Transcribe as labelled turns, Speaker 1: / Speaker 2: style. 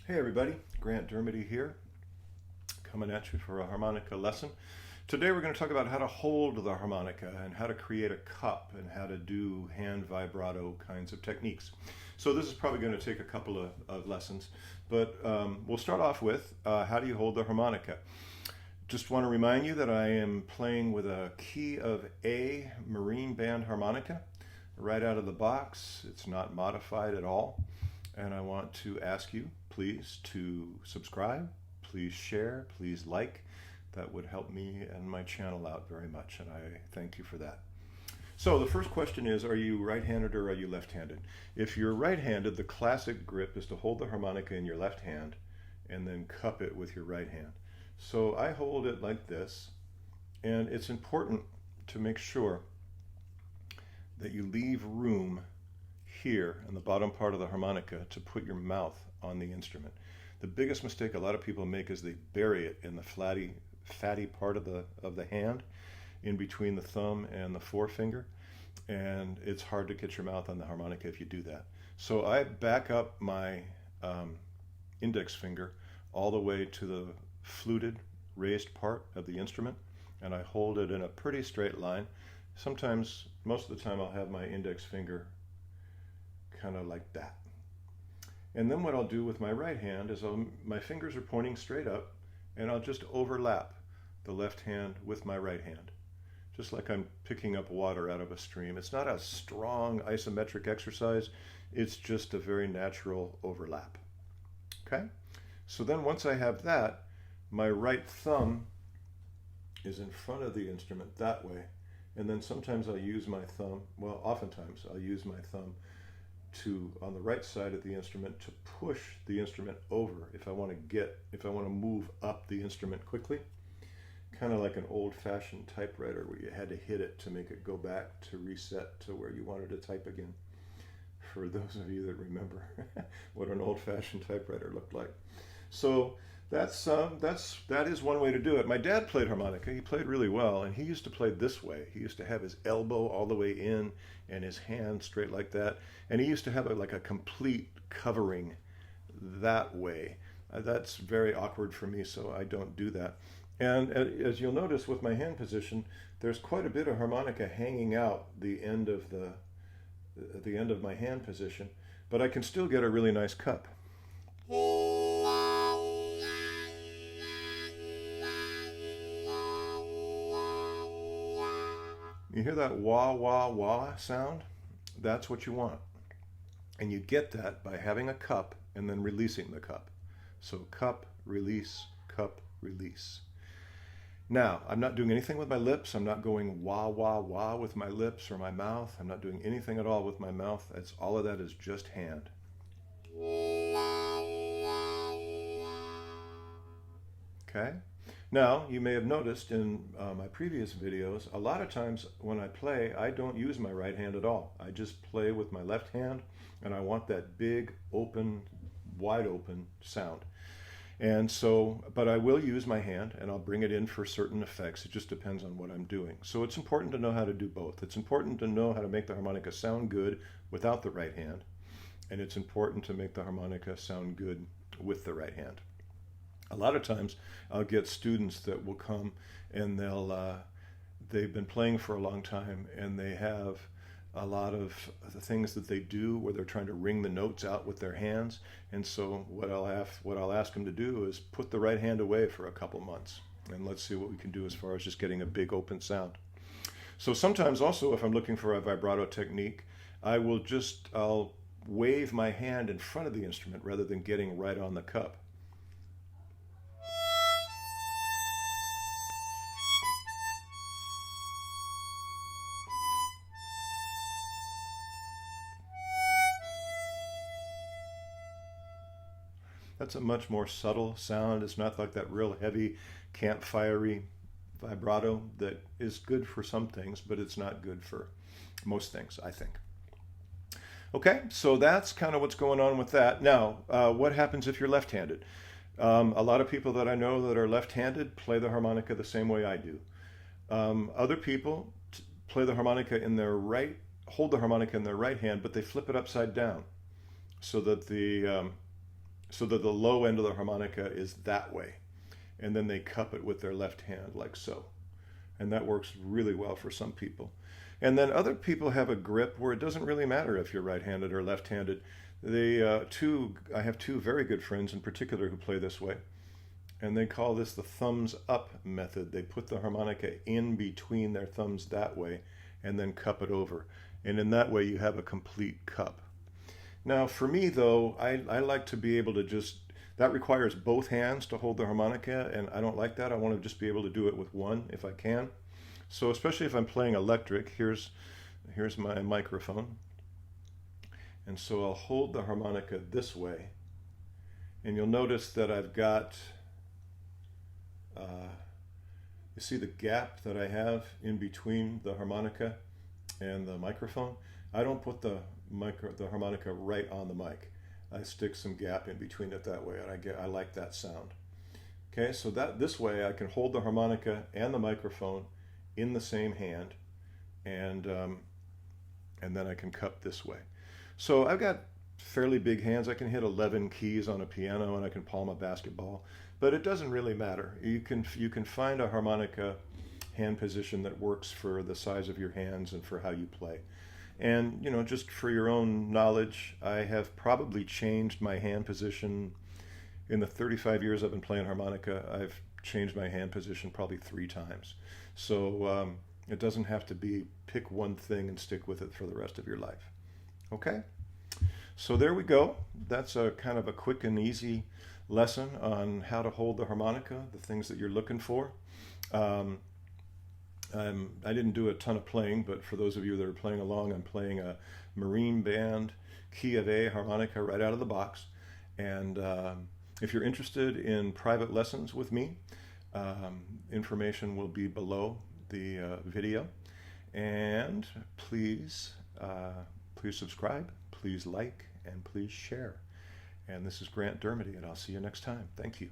Speaker 1: Hey everybody, Grant Dermody here, coming at you for a harmonica lesson. Today we're going to talk about how to hold the harmonica and how to create a cup and how to do hand vibrato kinds of techniques. So this is probably going to take a couple of lessons, but we'll start off with how do you hold the harmonica. Just want to remind you that I am playing with a key of A marine band harmonica right out of the box. It's not modified at all. And I want to ask you, please, to subscribe, please share, please like. That would help me and my channel out very much, and I thank you for that. So the first question is, are you right-handed or are you left-handed? If you're right-handed, the classic grip is to hold the harmonica in your left hand and then cup it with your right hand. So I hold it like this, and it's important to make sure that you leave room here in the bottom part of the harmonica to put your mouth on the instrument. The biggest mistake a lot of people make is they bury it in the fatty part of the hand, in between the thumb and the forefinger, and it's hard to get your mouth on the harmonica if you do that. So I back up my index finger all the way to the fluted, raised part of the instrument, and I hold it in a pretty straight line. Sometimes, most of the time, I'll have my index finger kind of like that. And then what I'll do with my right hand is my fingers are pointing straight up, and I'll just overlap the left hand with my right hand, just like I'm picking up water out of a stream. It's not a strong isometric exercise, it's just a very natural overlap. Okay? So then once I have that, my right thumb is in front of the instrument that way, and then sometimes I'll use my thumb, well, oftentimes I'll use my thumb on the right side of the instrument to push the instrument over if I want to move up the instrument quickly, kind of like an old-fashioned typewriter where you had to hit it to make it go back to reset to where you wanted to type again. For those of you that remember what an old-fashioned typewriter looked like. So that is one way to do it. My dad played harmonica. He played really well, and he used to play this way. He used to have his elbow all the way in and his hand straight like that, and he used to have like a complete covering that way. That's very awkward for me, so I don't do that. And as you'll notice with my hand position, there's quite a bit of harmonica hanging out the end of my hand position, but I can still get a really nice cup. You hear that wah, wah, wah sound? That's what you want. And you get that by having a cup and then releasing the cup. So cup, release, cup, release. Now, I'm not doing anything with my lips. I'm not going wah, wah, wah with my lips or my mouth. I'm not doing anything at all with my mouth. All of that is just hand. Okay? Now, you may have noticed in my previous videos, a lot of times when I play, I don't use my right hand at all. I just play with my left hand, and I want that big, open, wide open sound. And so, but I will use my hand, and I'll bring it in for certain effects. It just depends on what I'm doing. So it's important to know how to do both. It's important to know how to make the harmonica sound good without the right hand, and it's important to make the harmonica sound good with the right hand. A lot of times I'll get students that will come and they've been playing for a long time, and they have a lot of the things that they do where they're trying to ring the notes out with their hands. And so what I'll ask them to do is put the right hand away for a couple months, and let's see what we can do as far as just getting a big open sound. So sometimes also, if I'm looking for a vibrato technique, I'll wave my hand in front of the instrument rather than getting right on the cup. That's a much more subtle sound. It's not like that real heavy, campfire-y vibrato that is good for some things, but it's not good for most things, I think. Okay, so that's kind of what's going on with that. Now, what happens if you're left-handed? A lot of people that I know that are left-handed play the harmonica the same way I do. Other people play the harmonica in their right, hold the harmonica in their right hand, but they flip it upside down so that the so that the low end of the harmonica is that way. And then they cup it with their left hand like so. And that works really well for some people. And then other people have a grip where it doesn't really matter if you're right-handed or left-handed. I have two very good friends in particular who play this way. And they call this the thumbs up method. They put the harmonica in between their thumbs that way and then cup it over. And in that way you have a complete cup. Now for me though, I like to be able to that requires both hands to hold the harmonica, and I don't like that. I want to just be able to do it with one if I can. So especially if I'm playing electric, here's my microphone. And so I'll hold the harmonica this way. And you'll notice that I've got, you see the gap that I have in between the harmonica and the microphone? I don't put the harmonica right on the mic. I stick some gap in between it that way, and I like that sound. Okay, so this way I can hold the harmonica and the microphone in the same hand, and then I can cup this way. So I've got fairly big hands. I can hit 11 keys on a piano, and I can palm a basketball, but it doesn't really matter. You can find a harmonica hand position that works for the size of your hands and for how you play. And, you know, just for your own knowledge, I have probably changed my hand position in the 35 years I've been playing harmonica. I've changed my hand position probably 3 times. So it doesn't have to be pick one thing and stick with it for the rest of your life. Okay? So there we go. That's a kind of a quick and easy lesson on how to hold the harmonica, the things that you're looking for. I didn't do a ton of playing, but for those of you that are playing along, I'm playing a Marine Band key of A harmonica right out of the box. And if you're interested in private lessons with me, information will be below the video. And please subscribe, please like, and please share. And this is Grant Dermody, and I'll see you next time. Thank you.